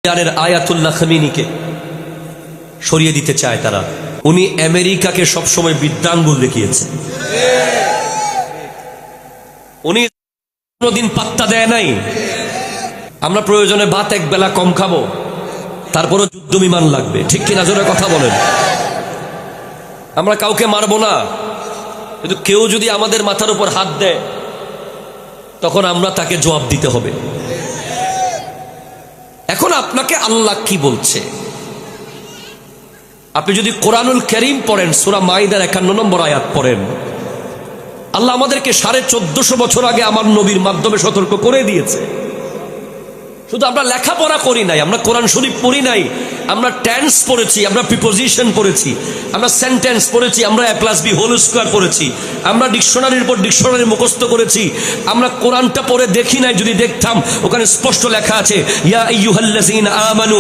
Ayatollah খামিনীকে সরিয়ে দিতে চায় তারা। উনি আমেরিকাকে সবসময় বিদ্যাঙ্গুল দেখিয়েছে। উনি কোনদিন পাত্তা দেয় নাই। আমরা প্রয়োজনে ভাত এক বেলা কম খাবো, তারপরও যুদ্ধ বিমান লাগবে, ঠিক কিনা জোরে কথা বলেন। আমরা কাউকে মারবো না, কিন্তু কেউ যদি আমাদের মাথার উপর হাত দেয় তখন আমরা তাকে জবাব দিতে হবে। এখন আপনাকে আল্লাহ কি বলছে? আপনি যদি কোরআনুল কারীম পড়েন, সূরা মাইদার 51 নম্বর আয়াত পড়েন, আল্লাহ আমাদেরকে 1450 বছর আগে আমার নবীর মাধ্যমে সতর্ক করে দিয়েছে। শুধু আমরা লেখাপড়া করি নাই, আমরা কোরআন শরীফ পড়ি নাই, আমরা টেন্স পড়েছি, আমরা প্রিপোজিশন পড়েছি, আমরা সেন্টেন্স পড়েছি, আমরা a+b² পড়েছি, আমরা ডিকশনারির উপর ডিকশনারি মুখস্থ করেছি। আমরা কোরআনটা পড়ে দেখি নাই, যদি দেখতাম ওখানে স্পষ্ট লেখা আছে ইয়া আইয়ুহাল্লাযীনা আমানু